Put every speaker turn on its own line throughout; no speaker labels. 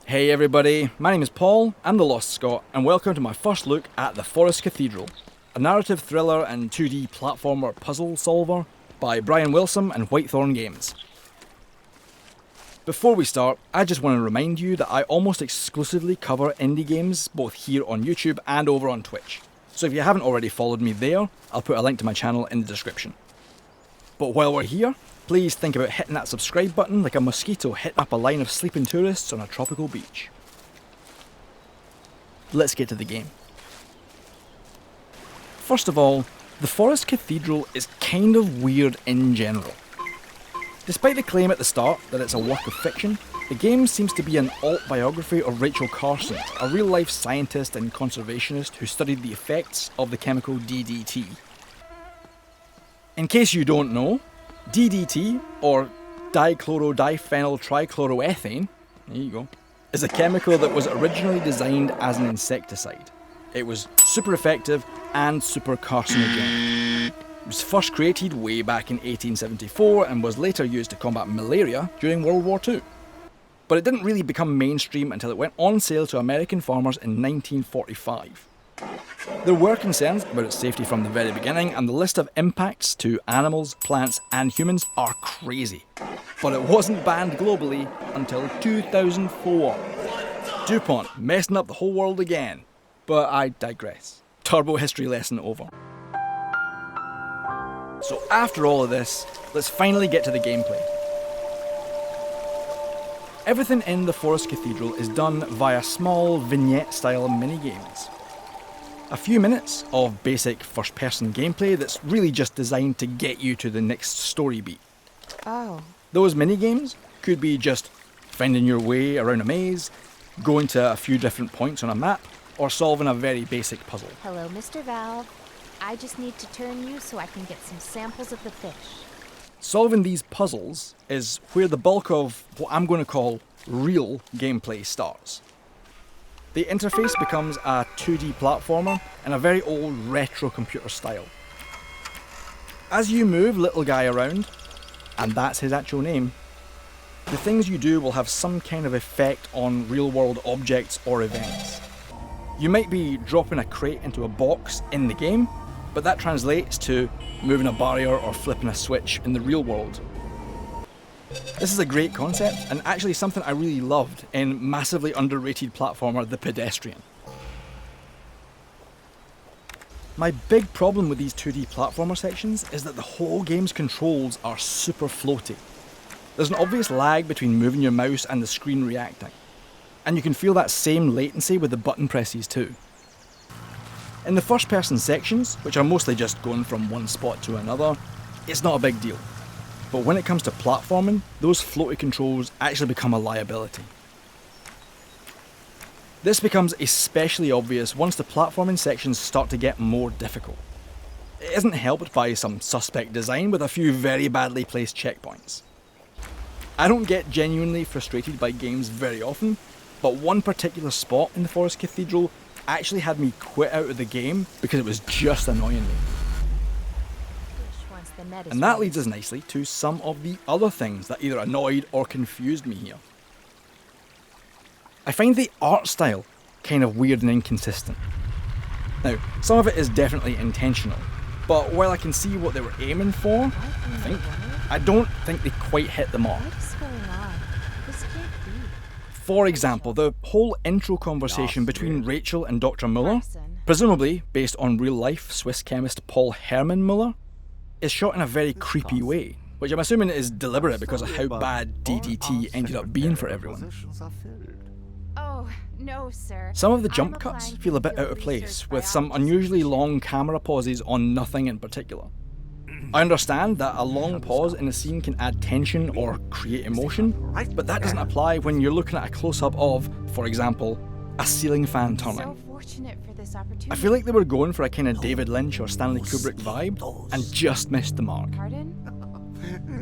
Hey everybody, my name is Paul, I'm the Lost Scot, and welcome to my first look at The Forest Cathedral, a narrative thriller and 2D platformer puzzle solver by Brian Wilson and Whitethorn Games. Before we start, I just want to remind you that I almost exclusively cover indie games both here on YouTube and over on Twitch. So if you haven't already followed me there, I'll put a link to my channel in the description. But while we're here, please think about hitting that subscribe button like a mosquito hitting up a line of sleeping tourists on a tropical beach. Let's get to the game. First of all, The Forest Cathedral is kind of weird in general. Despite the claim at the start that it's a work of fiction, the game seems to be an alt-biography of Rachel Carson, a real-life scientist and conservationist who studied the effects of the chemical DDT. In case you don't know, DDT, or dichloro-diphenyl-trichloroethane, there you go, is a chemical that was originally designed as an insecticide. It was super effective and super carcinogenic. It was first created way back in 1874 and was later used to combat malaria during World War II. But it didn't really become mainstream until it went on sale to American farmers in 1945. There were concerns about its safety from the very beginning, and the list of impacts to animals, plants and humans are crazy. But it wasn't banned globally until 2004. DuPont messing up the whole world again. But I digress. Turbo history lesson over. So after all of this, let's finally get to the gameplay. Everything in the Forest Cathedral is done via small vignette-style mini-games. A few minutes of basic first-person gameplay that's really just designed to get you to the next story beat.
Oh.
Those mini-games could be just finding your way around a maze, going to a few different points on a map, or solving a very basic puzzle.
Hello, Mr. Valve. I just need to turn you so I can get some samples of the fish.
Solving these puzzles is where the bulk of what I'm going to call real gameplay starts. The interface becomes a 2D platformer in a very old retro computer style. As you move little guy around, and that's his actual name, the things you do will have some kind of effect on real world objects or events. You might be dropping a crate into a box in the game, but that translates to moving a barrier or flipping a switch in the real world. This is a great concept, and actually something I really loved in massively underrated platformer The Pedestrian. My big problem with these 2D platformer sections is that the whole game's controls are super floaty. There's an obvious lag between moving your mouse and the screen reacting, and you can feel that same latency with the button presses too. In the first person sections, which are mostly just going from one spot to another, it's not a big deal. But when it comes to platforming, those floaty controls actually become a liability. This becomes especially obvious once the platforming sections start to get more difficult. It isn't helped by some suspect design with a few very badly placed checkpoints. I don't get genuinely frustrated by games very often, but one particular spot in the Forest Cathedral actually had me quit out of the game because it was just annoying me. And that leads us nicely to some of the other things that either annoyed or confused me here. I find the art style kind of weird and inconsistent. Now, some of it is definitely intentional, but while I can see what they were aiming for, I don't think they quite hit the mark. For example, the whole intro conversation between Rachel and Dr. Muller, presumably based on real-life Swiss chemist Paul Hermann Muller, is shot in a very creepy way, which I'm assuming is deliberate because of how bad DDT ended up being for everyone.
Oh, no, sir.
Some of the jump cuts feel a bit out of place, with some unusually long camera pauses on nothing in particular. I understand that a long pause in a scene can add tension or create emotion, but that doesn't apply when you're looking at a close-up of, for example, a ceiling fan turning. I feel like they were going for a kind of David Lynch or Stanley Kubrick vibe and just missed the mark.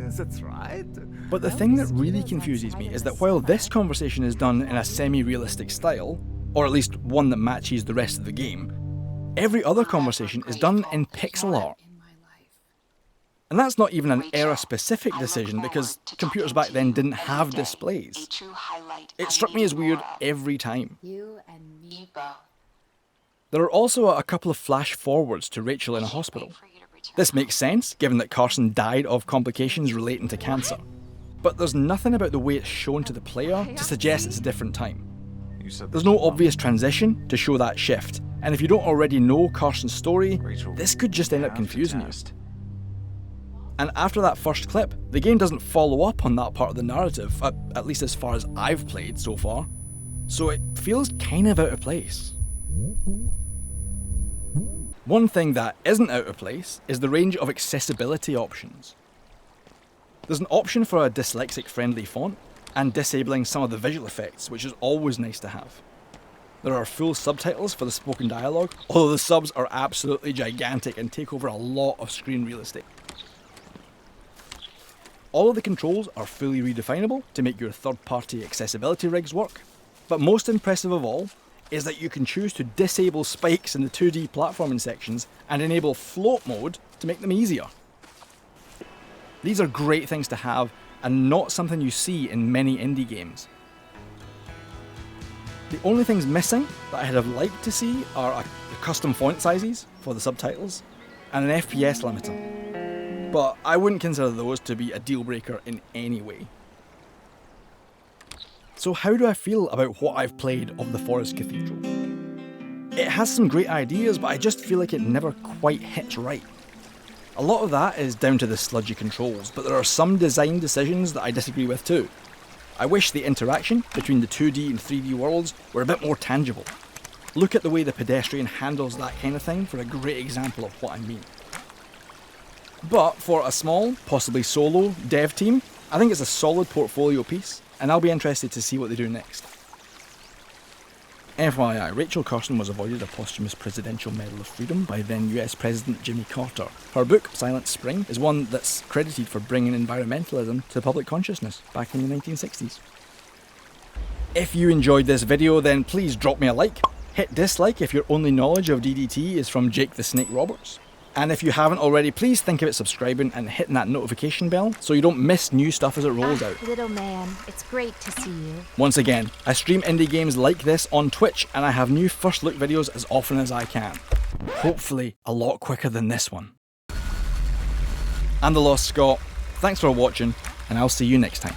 That's right.
But the thing that really confuses me is that while this conversation is done in a semi-realistic style, or at least one that matches the rest of the game, every other conversation is done in pixel art. And that's not even an era-specific decision because computers back then didn't have displays. It struck me as weird every time.
You and me both.
There are also a couple of flash forwards to Rachel in a hospital. This makes sense, given that Carson died of complications relating to cancer. But there's nothing about the way it's shown to the player to suggest it's a different time. There's no obvious transition to show that shift, and if you don't already know Carson's story, this could just end up confusing you. And after that first clip, the game doesn't follow up on that part of the narrative, at least as far as I've played so far. So it feels kind of out of place. One thing that isn't out of place is the range of accessibility options. There's an option for a dyslexic-friendly font, and disabling some of the visual effects, which is always nice to have. There are full subtitles for the spoken dialogue, although the subs are absolutely gigantic and take over a lot of screen real estate. All of the controls are fully redefinable to make your third-party accessibility rigs work, but most impressive of all is that you can choose to disable spikes in the 2D platforming sections and enable float mode to make them easier. These are great things to have and not something you see in many indie games. The only things missing that I'd have liked to see are custom font sizes for the subtitles and an FPS limiter, but I wouldn't consider those to be a deal breaker in any way. So how do I feel about what I've played of the Forest Cathedral? It has some great ideas, but I just feel like it never quite hits right. A lot of that is down to the sludgy controls, but there are some design decisions that I disagree with too. I wish the interaction between the 2D and 3D worlds were a bit more tangible. Look at the way the pedestrian handles that kind of thing for a great example of what I mean. But for a small, possibly solo, dev team, I think it's a solid portfolio piece, and I'll be interested to see what they do next. FYI, Rachel Carson was awarded a posthumous Presidential Medal of Freedom by then US President Jimmy Carter. Her book, Silent Spring, is one that's credited for bringing environmentalism to public consciousness back in the 1960s. If you enjoyed this video, then please drop me a like. Hit dislike if your only knowledge of DDT is from Jake the Snake Roberts. And if you haven't already, please think about subscribing and hitting that notification bell so you don't miss new stuff as it rolls out.
Little man, it's great to see you.
Once again, I stream indie games like this on Twitch, and I have new first look videos as often as I can. Hopefully a lot quicker than this one. I'm the Lost Scot, thanks for watching, and I'll see you next time.